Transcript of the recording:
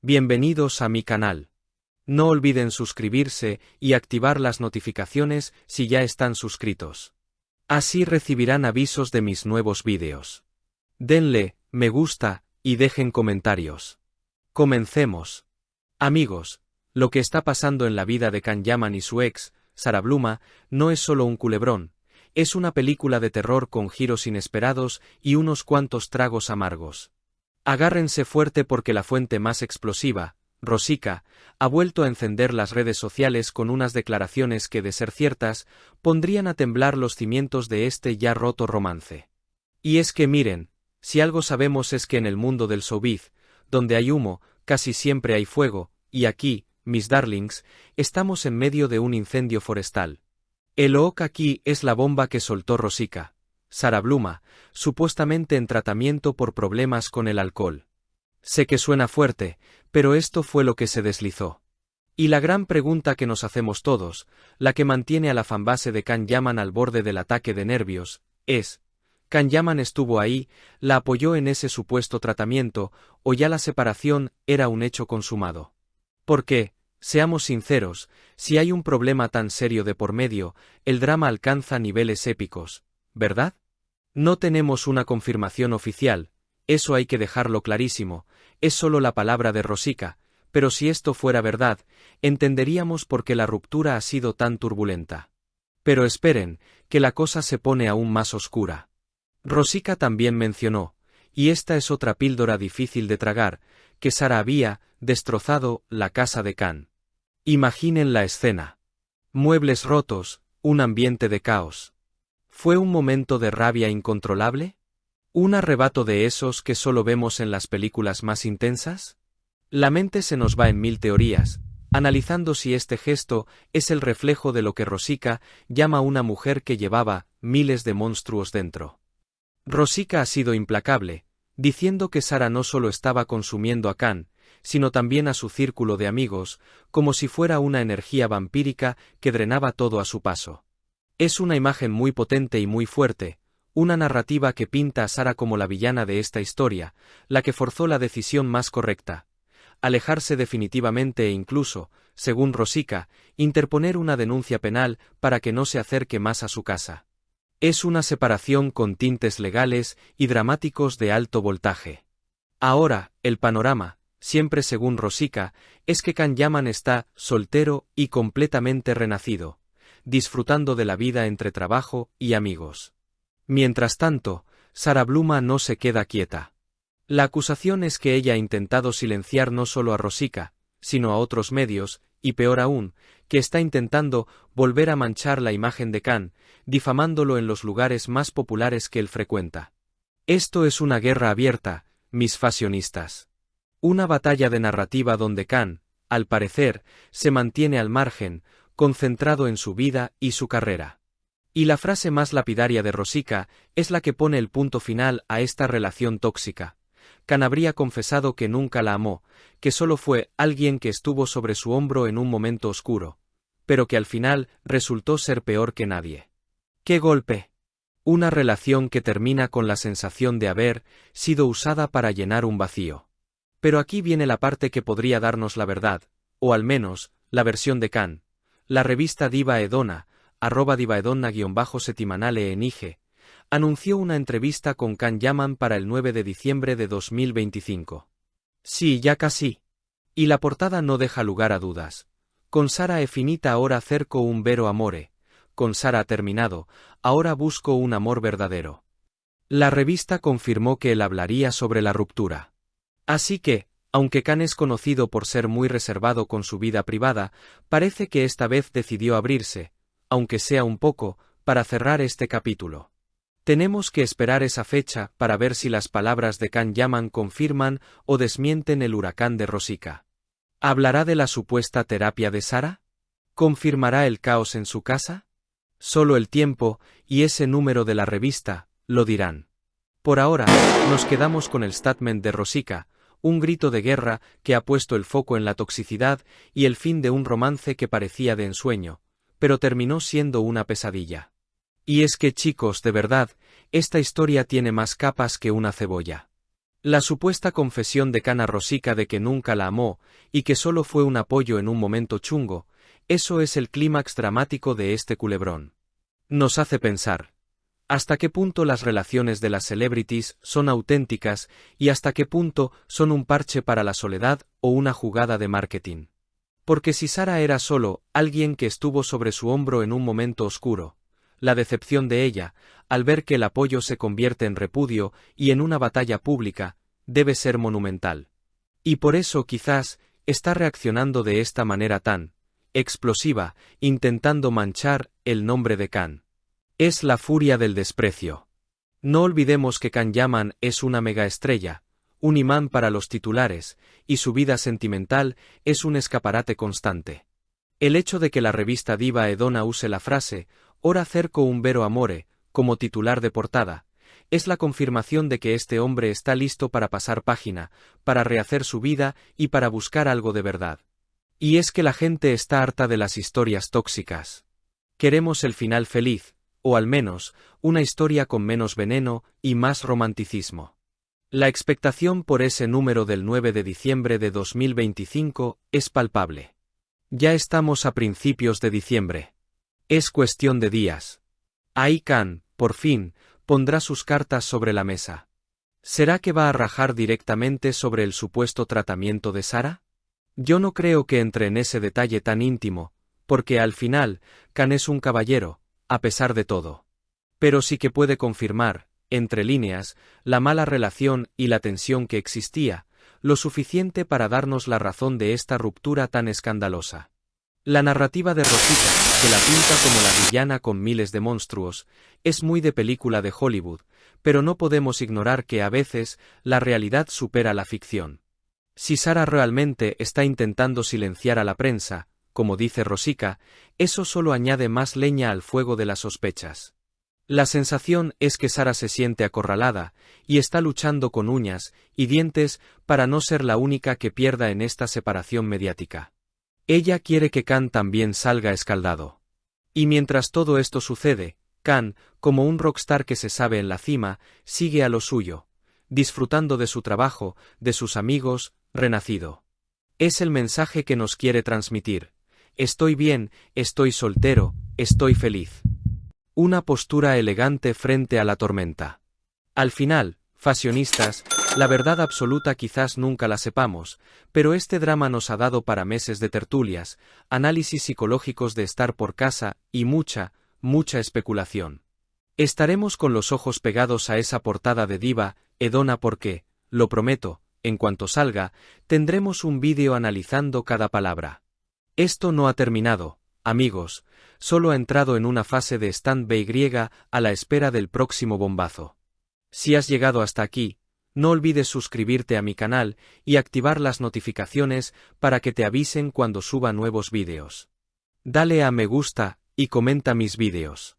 Bienvenidos a mi canal. No olviden suscribirse y activar las notificaciones si ya están suscritos. Así recibirán avisos de mis nuevos vídeos. Denle me gusta y dejen comentarios. Comencemos. Amigos, lo que está pasando en la vida de Can Yaman y su ex, Sarah Bluma, no es solo un culebrón, es una película de terror con giros inesperados y unos cuantos tragos amargos. Agárrense fuerte porque la fuente más explosiva, Rosica, ha vuelto a encender las redes sociales con unas declaraciones que, de ser ciertas, pondrían a temblar los cimientos de este ya roto romance. Y es que miren, si algo sabemos es que en el mundo del showbiz, donde hay humo, casi siempre hay fuego, y aquí, mis darlings, estamos en medio de un incendio forestal. El OK aquí es la bomba que soltó Rosica, Sarah Bluma, supuestamente en tratamiento por problemas con el alcohol. Sé que suena fuerte, pero esto fue lo que se deslizó. Y la gran pregunta que nos hacemos todos, la que mantiene a la fanbase de Can Yaman al borde del ataque de nervios, es: ¿Can Yaman estuvo ahí, la apoyó en ese supuesto tratamiento, o ya la separación era un hecho consumado? Porque, seamos sinceros, si hay un problema tan serio de por medio, el drama alcanza niveles épicos, ¿verdad? No tenemos una confirmación oficial, eso hay que dejarlo clarísimo, es solo la palabra de Rosica, pero si esto fuera verdad, entenderíamos por qué la ruptura ha sido tan turbulenta. Pero esperen, que la cosa se pone aún más oscura. Rosica también mencionó, y esta es otra píldora difícil de tragar, que Sarah había destrozado la casa de Can. Imaginen la escena. Muebles rotos, un ambiente de caos. ¿Fue un momento de rabia incontrolable? ¿Un arrebato de esos que solo vemos en las películas más intensas? La mente se nos va en mil teorías, analizando si este gesto es el reflejo de lo que Rosica llama una mujer que llevaba miles de monstruos dentro. Rosica ha sido implacable, diciendo que Sarah no solo estaba consumiendo a Can, sino también a su círculo de amigos, como si fuera una energía vampírica que drenaba todo a su paso. Es una imagen muy potente y muy fuerte, una narrativa que pinta a Sarah como la villana de esta historia, la que forzó la decisión más correcta: alejarse definitivamente e incluso, según Rosica, interponer una denuncia penal para que no se acerque más a su casa. Es una separación con tintes legales y dramáticos de alto voltaje. Ahora, el panorama, siempre según Rosica, es que Can Yaman está soltero y completamente renacido, disfrutando de la vida entre trabajo y amigos. Mientras tanto, Sarah Bluma no se queda quieta. La acusación es que ella ha intentado silenciar no solo a Rosica, sino a otros medios, y peor aún, que está intentando volver a manchar la imagen de Can, difamándolo en los lugares más populares que él frecuenta. Esto es una guerra abierta, mis fashionistas. Una batalla de narrativa donde Can, al parecer, se mantiene al margen, concentrado en su vida y su carrera. Y la frase más lapidaria de Rosica es la que pone el punto final a esta relación tóxica. Can habría confesado que nunca la amó, que solo fue alguien que estuvo sobre su hombro en un momento oscuro, pero que al final resultó ser peor que nadie. ¡Qué golpe! Una relación que termina con la sensación de haber sido usada para llenar un vacío. Pero aquí viene la parte que podría darnos la verdad, o al menos, la versión de Can. La revista Diva Edona, @divaedonna_settimanale en IG, anunció una entrevista con Can Yaman para el 9 de diciembre de 2025. Sí, ya casi. Y la portada no deja lugar a dudas. Con Sarah è finita ora cerco un vero amore. Con Sarah ha terminado, ahora busco un amor verdadero. La revista confirmó que él hablaría sobre la ruptura. Así que, aunque Can es conocido por ser muy reservado con su vida privada, parece que esta vez decidió abrirse, aunque sea un poco, para cerrar este capítulo. Tenemos que esperar esa fecha para ver si las palabras de Can Yaman confirman o desmienten el huracán de Rosica. ¿Hablará de la supuesta terapia de Sarah? ¿Confirmará el caos en su casa? Solo el tiempo, y ese número de la revista, lo dirán. Por ahora, nos quedamos con el statement de Rosica, un grito de guerra que ha puesto el foco en la toxicidad y el fin de un romance que parecía de ensueño, pero terminó siendo una pesadilla. Y es que, chicos, de verdad, esta historia tiene más capas que una cebolla. La supuesta confesión de Khan a Rosika de que nunca la amó, y que solo fue un apoyo en un momento chungo, eso es el clímax dramático de este culebrón. Nos hace pensar. ¿Hasta qué punto las relaciones de las celebrities son auténticas y hasta qué punto son un parche para la soledad o una jugada de marketing? Porque si Sara era solo alguien que estuvo sobre su hombro en un momento oscuro, la decepción de ella, al ver que el apoyo se convierte en repudio y en una batalla pública, debe ser monumental. Y por eso quizás está reaccionando de esta manera tan explosiva, intentando manchar el nombre de Khan. Es la furia del desprecio. No olvidemos que Khan Yaman es una megaestrella, un imán para los titulares, y su vida sentimental es un escaparate constante. El hecho de que la revista diva Edona use la frase «Ora cerco un vero amore» como titular de portada, es la confirmación de que este hombre está listo para pasar página, para rehacer su vida y para buscar algo de verdad. Y es que la gente está harta de las historias tóxicas. Queremos el final feliz, o al menos, una historia con menos veneno y más romanticismo. La expectación por ese número del 9 de diciembre de 2025 es palpable. Ya estamos a principios de diciembre. Es cuestión de días. Ahí Khan, por fin, pondrá sus cartas sobre la mesa. ¿Será que va a rajar directamente sobre el supuesto tratamiento de Sara? Yo no creo que entre en ese detalle tan íntimo, porque al final, Khan es un caballero, a pesar de todo. Pero sí que puede confirmar, entre líneas, la mala relación y la tensión que existía, lo suficiente para darnos la razón de esta ruptura tan escandalosa. La narrativa de Rosika, que la pinta como la villana con miles de monstruos, es muy de película de Hollywood, pero no podemos ignorar que a veces la realidad supera la ficción. Si Sara realmente está intentando silenciar a la prensa, como dice Rosika, eso solo añade más leña al fuego de las sospechas. La sensación es que Sara se siente acorralada, y está luchando con uñas y dientes para no ser la única que pierda en esta separación mediática. Ella quiere que Khan también salga escaldado. Y mientras todo esto sucede, Khan, como un rockstar que se sabe en la cima, sigue a lo suyo, disfrutando de su trabajo, de sus amigos, renacido. Es el mensaje que nos quiere transmitir. Estoy bien, estoy soltero, estoy feliz. Una postura elegante frente a la tormenta. Al final, fashionistas, la verdad absoluta quizás nunca la sepamos, pero este drama nos ha dado para meses de tertulias, análisis psicológicos de estar por casa y mucha especulación. Estaremos con los ojos pegados a esa portada de diva Edona porque, lo prometo, en cuanto salga, tendremos un vídeo analizando cada palabra. Esto no ha terminado, amigos, solo ha entrado en una fase de stand-by griega a la espera del próximo bombazo. Si has llegado hasta aquí, no olvides suscribirte a mi canal y activar las notificaciones para que te avisen cuando suba nuevos vídeos. Dale a me gusta y comenta mis vídeos.